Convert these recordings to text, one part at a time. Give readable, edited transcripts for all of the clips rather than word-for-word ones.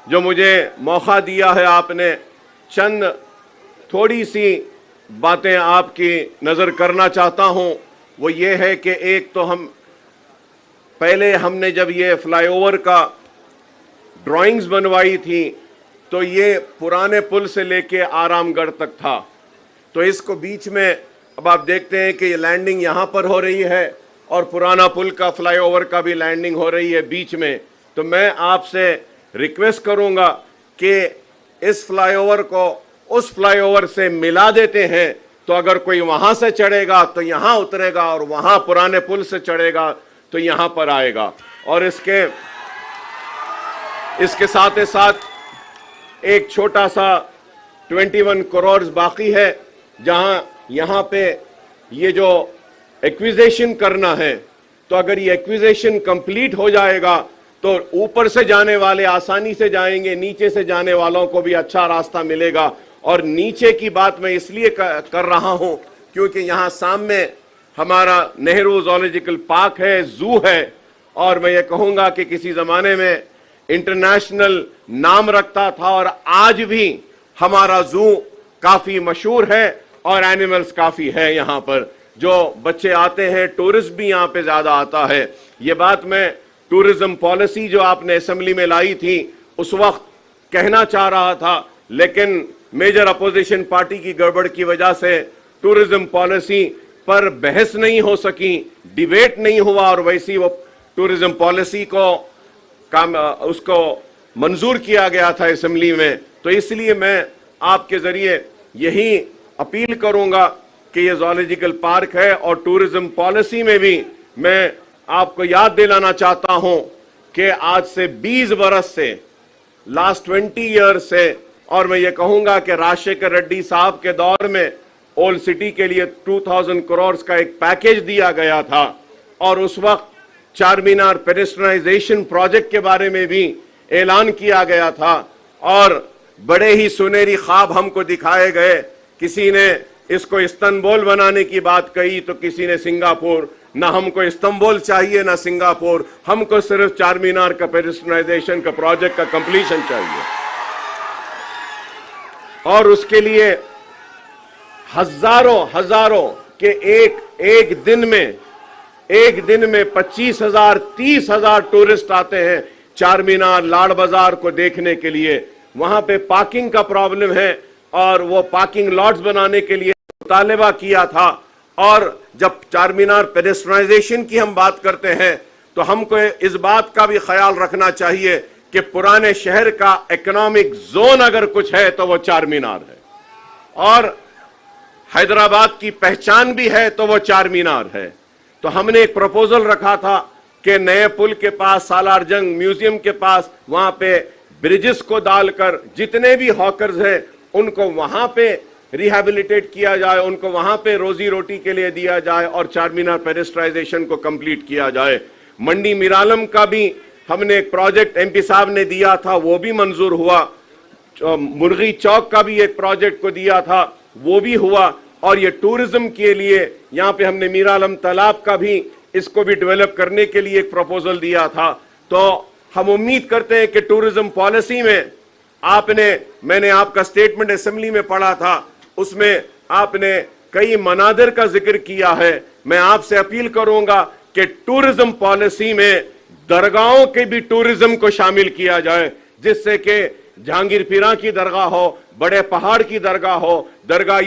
جو مجھے موقع دیا ہے آپ نے، چند تھوڑی سی باتیں آپ کی نظر کرنا چاہتا ہوں۔ وہ یہ ہے کہ ایک تو پہلے ہم نے جب یہ فلائی اوور کا ڈرائنگز بنوائی تھی تو یہ پرانے پل سے لے کے آرام گڑھ تک تھا، تو اس کو بیچ میں اب آپ دیکھتے ہیں کہ یہ لینڈنگ یہاں پر ہو رہی ہے اور پرانا پل کا فلائی اوور کا بھی لینڈنگ ہو رہی ہے بیچ میں۔ تو میں آپ سے ریکویسٹ کروں گا کہ اس فلائی اوور کو اس فلائی اوور سے ملا دیتے ہیں، تو اگر کوئی وہاں سے چڑھے گا تو یہاں اترے گا، اور وہاں پرانے پل سے چڑھے گا تو یہاں پر آئے گا۔ اور اس کے ساتھ ساتھ ایک چھوٹا سا 21 کروڑ باقی ہے، جہاں یہاں پہ یہ جو ایکویزیشن کرنا ہے، تو اگر یہ ایکویزیشن کمپلیٹ ہو جائے گا تو اوپر سے جانے والے آسانی سے جائیں گے، نیچے سے جانے والوں کو بھی اچھا راستہ ملے گا۔ اور نیچے کی بات میں اس لیے کر رہا ہوں کیونکہ یہاں سامنے ہمارا نہرو زولوجیکل پارک ہے، زو ہے، اور میں یہ کہوں گا کہ کسی زمانے میں انٹرنیشنل نام رکھتا تھا، اور آج بھی ہمارا زو کافی مشہور ہے اور اینیملز کافی ہے یہاں پر، جو بچے آتے ہیں، ٹورسٹ بھی یہاں پہ زیادہ آتا ہے۔ یہ بات میں ٹورزم پالیسی جو آپ نے اسمبلی میں لائی تھی اس وقت کہنا چاہ رہا تھا، لیکن میجر اپوزیشن پارٹی کی گڑبڑ کی وجہ سے ٹورزم پالیسی پر بحث نہیں ہو سکی، ڈیبیٹ نہیں ہوا، اور ویسی وہ ٹورزم پالیسی اس کو منظور کیا گیا تھا اسمبلی میں۔ تو اس لیے میں آپ کے ذریعے یہی اپیل کروں گا کہ یہ زولوجیکل پارک ہے، اور ٹورزم پالیسی میں بھی میں آپ کو یاد دلانا چاہتا ہوں کہ آج سے 20 برس سے، لاسٹ 20 ایئر سے، اور میں یہ کہوں گا کہ راجشیکھر ریڈی صاحب کے دور میں اولڈ سٹی کے لیے 2000 کروڑ کا ایک پیکیج دیا گیا تھا، اور اس وقت چار مینار پیڈسٹرائزیشن پروجیکٹ کے بارے میں بھی اعلان کیا گیا تھا، اور بڑے ہی سنہری خواب ہم کو دکھائے گئے۔ کسی نے اس کو استنبول بنانے کی بات کہی تو کسی نے سنگاپور۔ نہ ہم کو استنبول چاہیے نہ سنگاپور، ہم کو صرف چار مینار کا پیڈسٹرائزیشن کا پروجیکٹ کا کمپلیشن چاہیے، اور اس کے لیے ہزاروں کہ ایک دن میں 25,000 30,000 ٹورسٹ آتے ہیں چار مینار، لاڑ بازار کو دیکھنے کے لیے۔ وہاں پہ پارکنگ کا پرابلم ہے، اور وہ پارکنگ لاٹس بنانے کے لیے مطالبہ کیا تھا۔ اور جب چار مینار پیڈسٹرائزیشن کی ہم بات کرتے ہیں تو ہم کو اس بات کا بھی خیال رکھنا چاہیے کہ پرانے شہر کا اکنامک زون اگر کچھ ہے تو وہ چار مینار ہے، اور حیدرآباد کی پہچان بھی ہے تو وہ چار مینار ہے۔ تو ہم نے ایک پروپوزل رکھا تھا کہ نئے پل کے پاس، سالار جنگ میوزیم کے پاس، وہاں پہ بریجز کو ڈال کر جتنے بھی ہاکرز ہیں ان کو وہاں پہ ریہیبلیٹیٹ کیا جائے، ان کو وہاں پہ روزی روٹی کے لیے دیا جائے، اور چار مینار پیڈسٹرائزیشن کو کمپلیٹ کیا جائے۔ منڈی میرالم کا بھی ہم نے ایک پروجیکٹ ایم پی صاحب نے دیا تھا، وہ بھی منظور ہوا۔ مرغی چوک کا بھی ایک پروجیکٹ کو دیا تھا، وہ بھی ہوا۔ اور یہ ٹورزم کے لیے یہاں پہ ہم نے میرالم تالاب کا بھی، اس کو بھی ڈیولپ کرنے کے لیے ایک پروپوزل دیا تھا۔ تو ہم امید کرتے ہیں کہ ٹورزم پالیسی میں میں نے آپ کا سٹیٹمنٹ اسمبلی میں پڑھا تھا، اس میں آپ نے کئی مناظر کا ذکر کیا ہے۔ میں آپ سے اپیل کروں گا کہ ٹورزم پالیسی میں درگاہوں کے بھی ٹورزم کو شامل کیا جائے، جس سے کہ جہانگیر پیراں کی درگاہ ہو، بڑے پہاڑ کی درگاہ ہو، درگاہ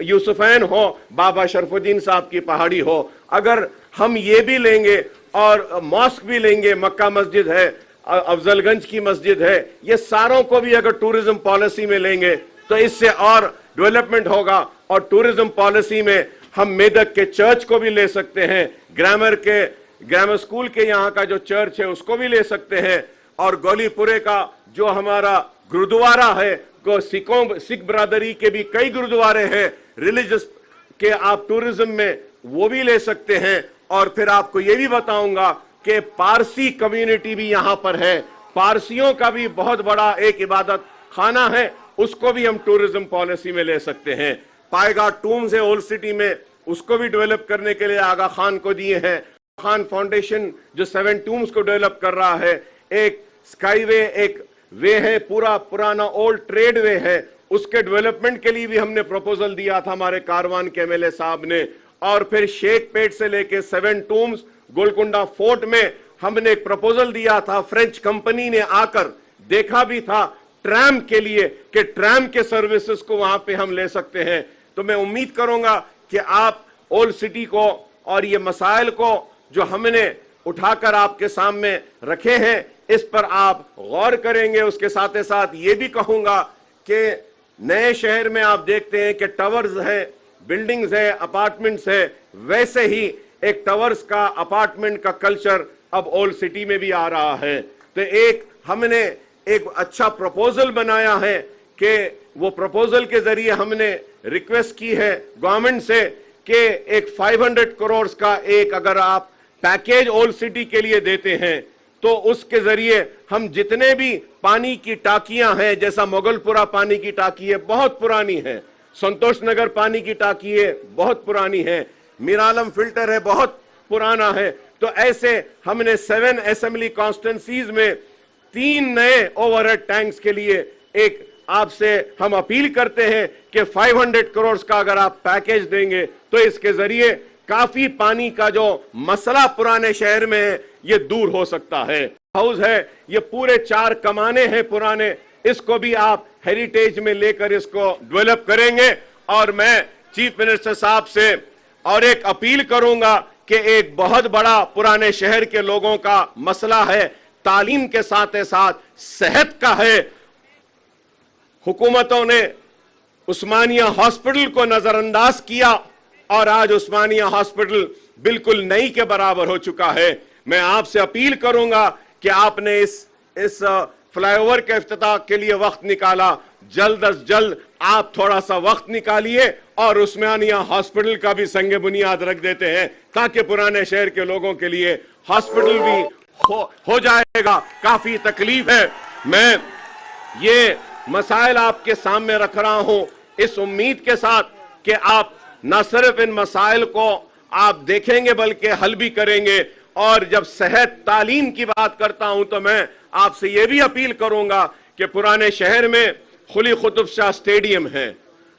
یوسفین ہو، بابا شرف الدین صاحب کی پہاڑی ہو۔ اگر ہم یہ بھی لیں گے اور ماسک بھی لیں گے، مکہ مسجد ہے، افضل گنج کی مسجد ہے، یہ ساروں کو بھی اگر ٹورزم پالیسی میں لیں گے تو اس سے اور ڈیولپمنٹ ہوگا۔ اور ٹورزم پالیسی میں ہم میدک کے چرچ کو بھی لے سکتے ہیں، گرامر سکول کے یہاں کا جو چرچ ہے اس کو بھی لے سکتے ہیں، اور گولی پورے کا جو ہمارا گردوارہ ہے، سکھ برادری کے بھی کئی گردوارے ہیں ریلیجس کہ آپ ٹورزم میں وہ بھی لے سکتے ہیں۔ اور پھر آپ کو یہ بھی بتاؤں گا کہ پارسی کمیونٹی بھی یہاں پر ہے، پارسیوں کا بھی بہت بڑا ایک عبادت خانہ ہے، اس کو بھی ہم ٹورزم پالیسی میں لے سکتے ہیں۔ پائے گا ٹومز ہے اولڈ سٹی میں، اس کو بھی ڈیولپ کرنے کے لیے آغا خان کو دیے ہیں۔ خان فاؤنڈیشن جو 7 ٹومز کو ڈیولپ کر رہا ہے، ایک سکائی وے، ایک وے ہے, پورا پرانا اولڈ ٹریڈ وے ہے, اس کے ڈیولپمنٹ کے لیے بھی ہم نے پروپوزل دیا تھا ہمارے کاروان کے MLA صاحب نے. اور پھر شیخ پیٹ سے لے کے 7 ٹومز گولکنڈا فورٹ میں ہم نے ایک پروپوزل دیا تھا. فرینچ کمپنی نے آ کر دیکھا بھی تھا ٹرام کے لیے کہ ٹرام کے سروسز کو وہاں پہ ہم لے سکتے ہیں. تو میں امید کروں گا کہ آپ اولڈ سٹی کو اور یہ مسائل کو جو ہم نے اٹھا کر آپ کے سامنے رکھے ہیں اس پر آپ غور کریں گے. اس کے ساتھ ساتھ یہ بھی کہوں گا کہ نئے شہر میں آپ دیکھتے ہیں کہ ٹاورز ہے, بلڈنگز ہے, اپارٹمنٹس ہے, ویسے ہی ایک ٹاورز کا اپارٹمنٹ کا کلچر اب اولڈ سٹی میں بھی آ رہا ہے. تو ہم نے ایک اچھا پروپوزل بنایا ہے کہ وہ پروپوزل کے ذریعے ہم نے ریکویسٹ کی ہے گورنمنٹ سے کہ ایک 500 کروڑ کا ایک اگر آپ پیکیج اولڈ سٹی کے لیے دیتے ہیں تو اس کے ذریعے ہم جتنے بھی پانی کی ٹاکیاں ہیں, جیسا مغل پورہ پانی کی ٹاکی ہے بہت پرانی ہے, سنتوش نگر پانی کی ٹاکی ہے بہت پرانی ہے, میرالم فلٹر ہے بہت پرانا ہے, تو ایسے ہم نے 7 اسمبلی کانسٹیٹنسیز میں 3 نئے اوور ہیڈ ٹینکس کے لیے ایک آپ سے ہم اپیل کرتے ہیں کہ 500 کروڑ کا اگر آپ پیکیج دیں گے تو اس کے ذریعے کافی پانی کا جو مسئلہ پرانے شہر میں ہے یہ دور ہو سکتا ہے. ہاؤس ہے, یہ پورے 4 کمانے ہیں پرانے, اس کو بھی آپ ہیریٹیج میں لے کر اس کو ڈیولپ کریں گے. اور میں چیف منسٹر صاحب سے اور ایک اپیل کروں گا کہ ایک بہت بڑا پرانے شہر کے لوگوں کا مسئلہ ہے, تعلیم کے ساتھ ساتھ صحت کا ہے. حکومتوں نے عثمانیہ ہاسپٹل کو نظر انداز کیا اور آج عثمانیہ ہاسپٹل بالکل نئی کے برابر ہو چکا ہے. میں آپ سے اپیل کروں گا کہ آپ نے اس فلائی اوور کے افتتاح کے لیے وقت نکالا, جلد از جلد آپ تھوڑا سا وقت نکالیے اور عثمانیہ ہاسپٹل کا بھی سنگ بنیاد رکھ دیتے ہیں تاکہ پرانے شہر کے لوگوں کے لیے ہاسپٹل بھی ہو جائے گا. کافی تکلیف ہے. میں یہ مسائل آپ کے سامنے رکھ رہا ہوں اس امید کے ساتھ کہ آپ نہ صرف ان مسائل کو آپ دیکھیں گے بلکہ حل بھی کریں گے. اور جب صحت تعلیم کی بات کرتا ہوں تو میں آپ سے یہ بھی اپیل کروں گا کہ پرانے شہر میں قلی قطب شاہ سٹیڈیم ہے.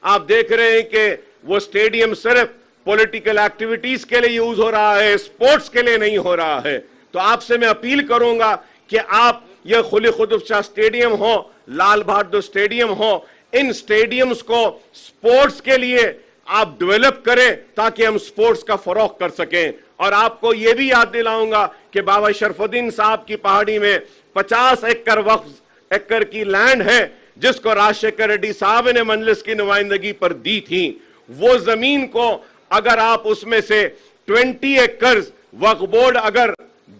آپ دیکھ رہے ہیں کہ وہ سٹیڈیم صرف پولیٹیکل ایکٹیویٹیز کے لیے یوز ہو رہا ہے, سپورٹس کے لیے نہیں ہو رہا ہے. تو آپ سے میں اپیل کروں گا کہ آپ یہ قلی قطب شاہ سٹیڈیم ہو, لال بہادر سٹیڈیم ہو, ان سٹیڈیمز کو سپورٹس کے لیے آپ ڈیولپ کریں تاکہ ہم سپورٹس کا فروغ کر سکیں. اور آپ کو یہ بھی یاد دلاؤں گا کہ بابا شرف الدین صاحب کی پہاڑی میں 50 ایکڑ وقف ایکڑ کی لینڈ ہے جس کو راجشیکھر ریڈی صاحب نے مجلس کی نمائندگی پر دی تھی. وہ زمین کو اگر آپ اس میں سے 20 ایکڑز وقف بورڈ اگر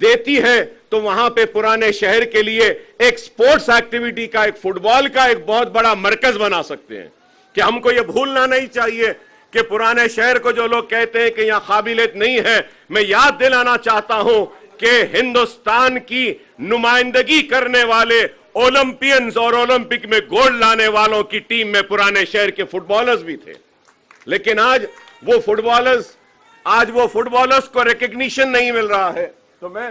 دیتی ہے تو وہاں پہ پرانے شہر کے لیے ایک سپورٹس ایکٹیویٹی کا, ایک فٹ بال کا ایک بہت بڑا مرکز بنا سکتے ہیں. کہ ہم کو یہ بھولنا نہیں چاہیے کہ پرانے شہر کو جو لوگ کہتے ہیں کہ یہاں قابلیت نہیں ہے, میں یاد دلانا چاہتا ہوں کہ ہندوستان کی نمائندگی کرنے والے اولمپئنز اور اولمپک میں گولڈ لانے والوں کی ٹیم میں پرانے شہر کے فٹ بالرز بھی تھے. لیکن آج وہ فٹ بالرز کو ریکگنیشن نہیں مل رہا ہے. تو میں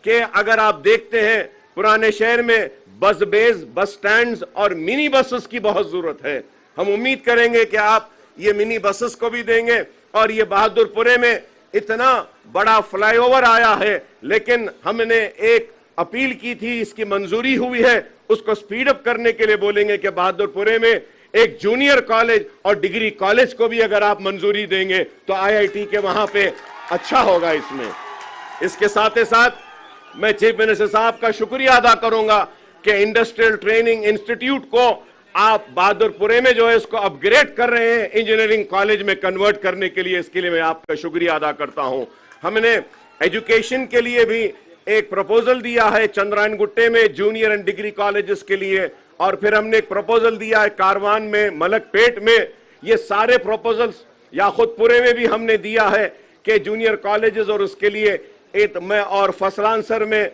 کہ اگر آپ دیکھتے ہیں پرانے شہر میں بس بیز, بس سٹینڈز اور منی بسز کی بہت ضرورت ہے. ہم امید کریں گے کہ آپ یہ منی بسز کو بھی دیں گے. اور یہ بہادر پورے میں اتنا بڑا فلائی اوور آیا ہے لیکن ہم نے ایک اپیل کی تھی, اس کی منظوری ہوئی ہے, اس کو سپیڈ اپ کرنے کے لیے بولیں گے کہ بہادر پورے میں ایک جونیئر کالج اور ڈگری کالج کو بھی اگر آپ منظوری دیں گے تو IIT کے وہاں پہ اچھا ہوگا. اس کے ساتھ میں چیف منسٹر صاحب کا شکریہ ادا کروں گا کہ انڈسٹریل ٹریننگ انسٹیٹیوٹ کو آپ بہادر پورے میں جو ہے اس کو اپ گریڈ کر رہے ہیں انجینئرنگ کالج میں کنورٹ کرنے کے لیے, اس کے لیے میں آپ کا شکریہ ادا کرتا ہوں. ہم نے ایجوکیشن کے لیے بھی ایک پروپوزل دیا ہے چندرائن گٹے میں جونیئر اینڈ ڈگری کالجز کے لیے, اور پھر ہم نے ایک پروپوزل دیا ہے کاروان میں, ملک پیٹ میں. یہ سارے پروپوزلز یاقوت پورے میں بھی ہم نے دیا ہے کہ جونیئر کالجز اور اس کے لیے میں اور فصلانسر میں,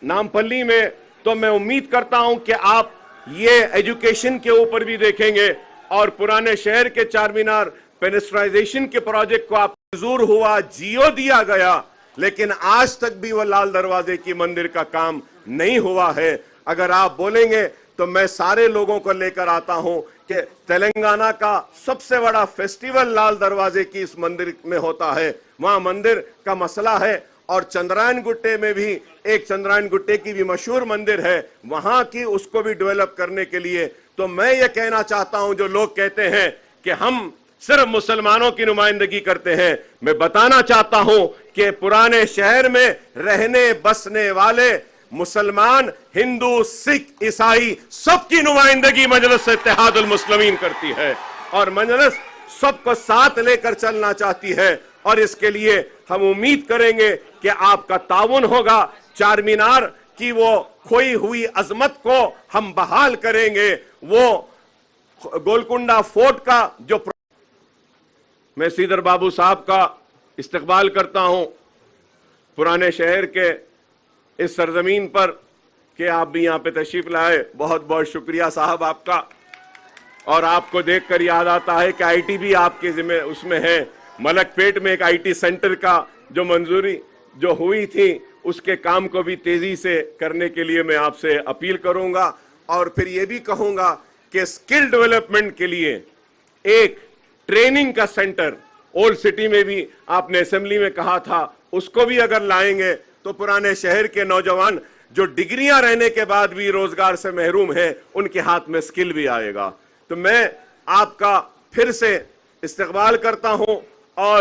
نامپلی میں. تو میں امید کرتا ہوں کہ آپ یہ ایجوکیشن کے اوپر بھی دیکھیں گے. اور پرانے شہر کے چار مینار پینسٹرائزیشن کے پروجیکٹ کو آپ منظور ہوا, جیو دیا گیا, لیکن آج تک بھی وہ لال دروازے کی مندر کا کام نہیں ہوا ہے. اگر آپ بولیں گے تو میں سارے لوگوں کو لے کر آتا ہوں کہ تلنگانہ کا سب سے بڑا فیسٹیول لال دروازے کی اس مندر میں ہوتا ہے، وہاں مندر کا مسئلہ ہے، اور چندرائن گٹے میں بھی ایک چندرائن گٹے کی بھی مشہور مندر ہے، وہاں کی اس کو بھی ڈیولپ کرنے کے لیے تو میں یہ کہنا چاہتا ہوں جو لوگ کہتے ہیں کہ ہم صرف مسلمانوں کی نمائندگی کرتے ہیں، میں بتانا چاہتا ہوں کہ پرانے شہر میں رہنے بسنے والے مسلمان، ہندو، سکھ، عیسائی سب کی نمائندگی مجلس اتحاد المسلمین کرتی ہے، اور مجلس سب کو ساتھ لے کر چلنا چاہتی ہے، اور اس کے لیے ہم امید کریں گے کہ آپ کا تعاون ہوگا، چار مینار کی وہ کھوئی ہوئی عظمت کو ہم بحال کریں گے، وہ گولکنڈہ فورٹ کا جو میں سیدر بابو صاحب کا استقبال کرتا ہوں پرانے شہر کے اس سرزمین پر کہ آپ بھی یہاں پہ تشریف لائے، بہت بہت شکریہ صاحب آپ کا، اور آپ کو دیکھ کر یاد آتا ہے کہ آئی ٹی بھی آپ کے ذمہ اس میں ہے، ملک پیٹ میں ایک آئی ٹی سینٹر کا جو منظوری جو ہوئی تھی اس کے کام کو بھی تیزی سے کرنے کے لیے میں آپ سے اپیل کروں گا، اور پھر یہ بھی کہوں گا کہ سکل ڈیولپمنٹ کے لیے ایک ٹریننگ کا سینٹر اولڈ سٹی میں بھی آپ نے اسمبلی میں کہا تھا، اس کو بھی اگر لائیں گے تو پرانے شہر کے نوجوان جو ڈگریاں رہنے کے بعد بھی روزگار سے محروم ہیں ان کے ہاتھ میں سکل بھی آئے گا۔ تو میں آپ کا پھر سے استقبال کرتا ہوں اور